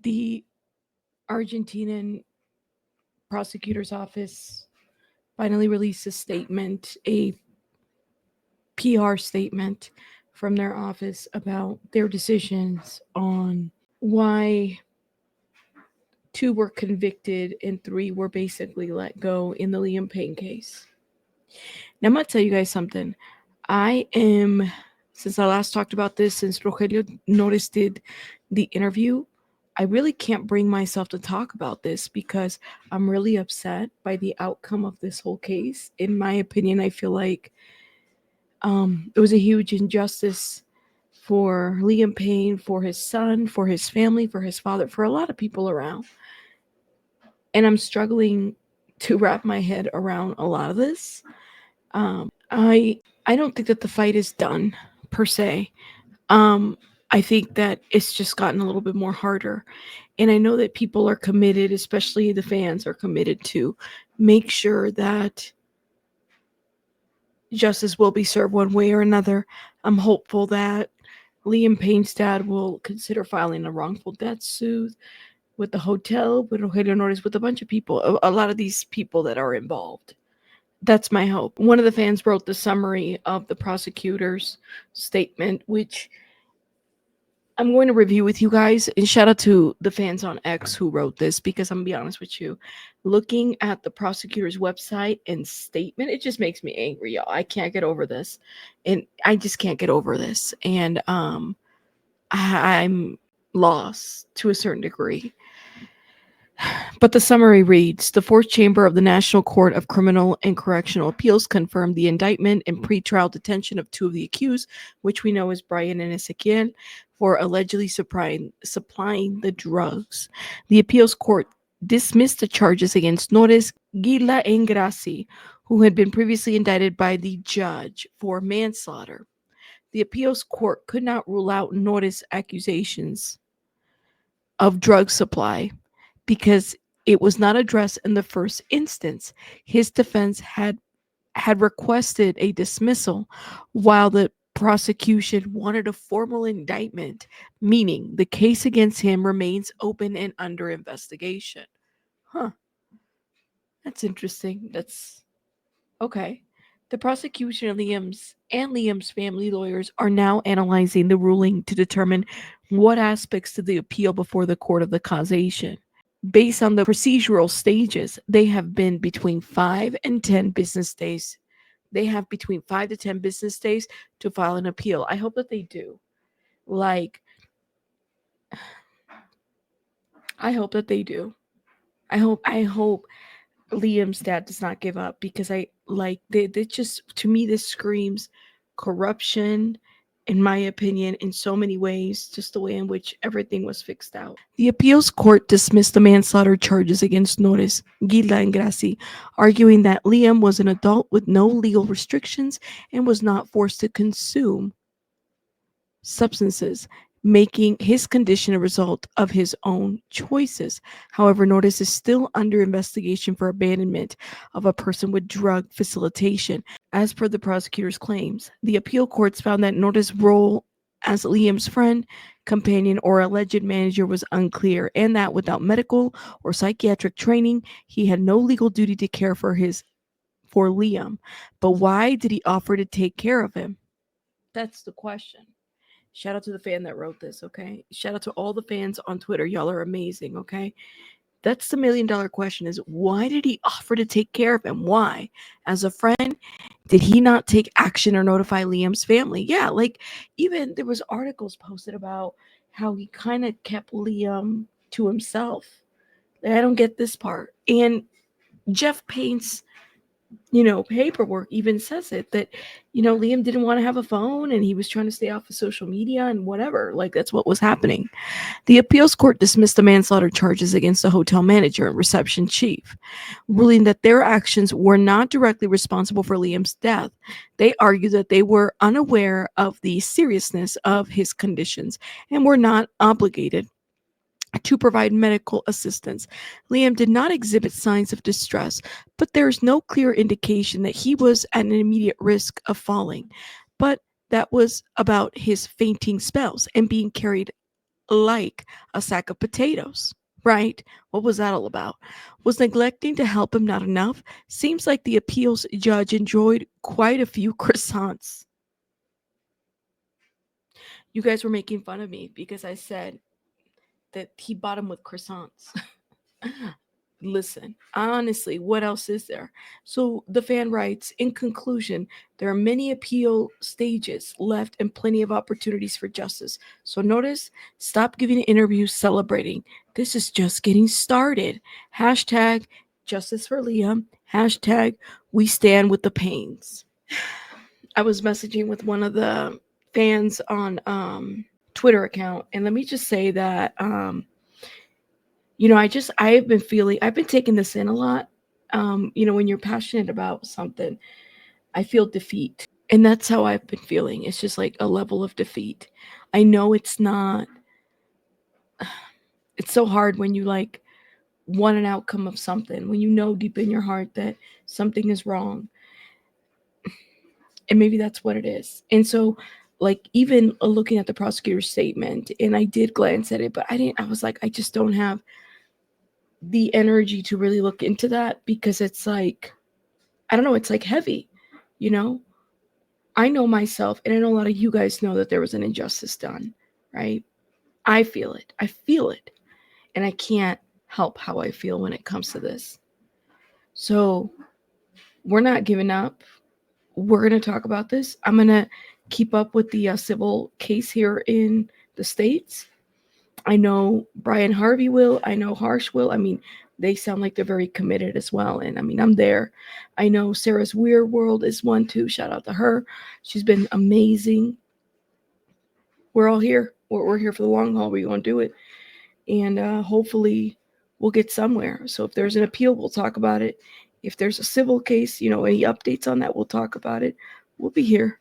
the Argentinian prosecutor's office finally released a PR statement from their office about their decisions on why two were convicted and three were basically let go in the Liam Payne case. Now, I'm going to tell you guys something. Since I last talked about this, since Rogelio Nores did the interview, I really can't bring myself to talk about this because I'm really upset by the outcome of this whole case. In my opinion, I feel like it was a huge injustice for Liam Payne, for his son, for his family, for his father, for a lot of people around. And I'm struggling to wrap my head around a lot of this. I don't think that the fight is done per se. I think that it's just gotten a little bit more harder. And I know that people are committed, especially the fans are committed to make sure that justice will be served one way or another. I'm hopeful that Liam Payne's dad will consider filing a wrongful death suit with the hotel, with Rogelio Nores, with a bunch of people, a lot of these people that are involved. That's my hope. One of the fans wrote the summary of the prosecutor's statement, which I'm going to review with you guys. And shout out to the fans on X who wrote this, because I'm going to be honest with you. Looking at the prosecutor's website and statement, it just makes me angry, y'all. I can't get over this. And I just can't get over this. And I'm lost to a certain degree. But the summary reads, the Fourth Chamber of the National Court of Criminal and Correctional Appeals confirmed the indictment and pretrial detention of two of the accused, which we know as Brian and Ezequiel, for allegedly supplying the drugs. The appeals court dismissed the charges against Nores, Gila, and Grassi, who had been previously indicted by the judge for manslaughter. The appeals court could not rule out Nores' accusations of drug supply because it was not addressed in the first instance. His defense had requested a dismissal, while the prosecution wanted a formal indictment, meaning the case against him remains open and under investigation. Huh. That's interesting. That's okay. The prosecution of Liam's family lawyers are now analyzing the ruling to determine what aspects of the appeal before the court of the causation. Based on the procedural stages, they have been between 5 and 10 business days. They have between 5 to 10 business days to file an appeal. I hope that they do. I hope that they do. I hope Liam's dad does not give up, because they just, to me, this screams corruption, in my opinion, in so many ways, just the way in which everything was fixed out. The appeals court dismissed the manslaughter charges against Nores, Gila, and Grassi, arguing that Liam was an adult with no legal restrictions and was not forced to consume substances, making his condition a result of his own choices. However, Nores is still under investigation for abandonment of a person with drug facilitation. As per the prosecutor's claims, the appeal courts found that Nores' role as Liam's friend, companion, or alleged manager was unclear, and that without medical or psychiatric training, he had no legal duty to care for Liam. But why did he offer to take care of him? That's the question. Shout out to the fan that wrote this, okay? Shout out to all the fans on Twitter. Y'all are amazing, okay? That's the $1 million question, is why did he offer to take care of him? Why? As a friend, did he not take action or notify Liam's family? Yeah, even there was articles posted about how he kind of kept Liam to himself. I don't get this part. And Jeff Payne's paperwork even says it, that, Liam didn't want to have a phone and he was trying to stay off of social media and whatever. That's what was happening. The appeals court dismissed the manslaughter charges against the hotel manager and reception chief, ruling that their actions were not directly responsible for Liam's death. They argued that they were unaware of the seriousness of his conditions and were not obligated to provide medical assistance. Liam did not exhibit signs of distress, but there is no clear indication that he was at an immediate risk of falling. But that was about his fainting spells and being carried like a sack of potatoes, right? What was that all about? Was neglecting to help him not enough? Seems like the appeals judge enjoyed quite a few croissants. You guys were making fun of me because I said that he bought them with croissants. Listen, honestly, what else is there? So the fan writes, in conclusion, there are many appeal stages left and plenty of opportunities for justice. So notice, stop giving interviews celebrating. This is just getting started. Hashtag justice for Liam. Hashtag we stand with the pains. I was messaging with one of the fans on Twitter account, and let me just say that I've been taking this in a lot. When you're passionate about something, I feel defeat. And that's how I've been feeling. It's just like a level of defeat. I know it's not, it's so hard when you like want an outcome of something, when you know deep in your heart that something is wrong. And maybe that's what it is. And so, like, even looking at the prosecutor's statement, and I did glance at it, but I was like, I just don't have the energy to really look into that because it's like, I don't know, it's like heavy, you know? I know myself, and I know a lot of you guys know that there was an injustice done, right? I feel it. I feel it. And I can't help how I feel when it comes to this. So we're not giving up. We're going to talk about this. I'm going to keep up with the civil case here in the States. I know Brian Harvey will. I know Harsh will. I mean, they sound like they're very committed as well. And I mean, I'm there. I know Sarah's Weird World is one too. Shout out to her. She's been amazing. We're all here. We're here for the long haul. We're going to do it. And hopefully we'll get somewhere. So if there's an appeal, we'll talk about it. If there's a civil case, any updates on that, we'll talk about it. We'll be here,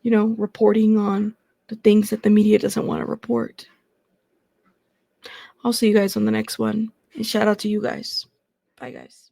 reporting on the things that the media doesn't want to report. I'll see you guys on the next one. And shout out to you guys. Bye, guys.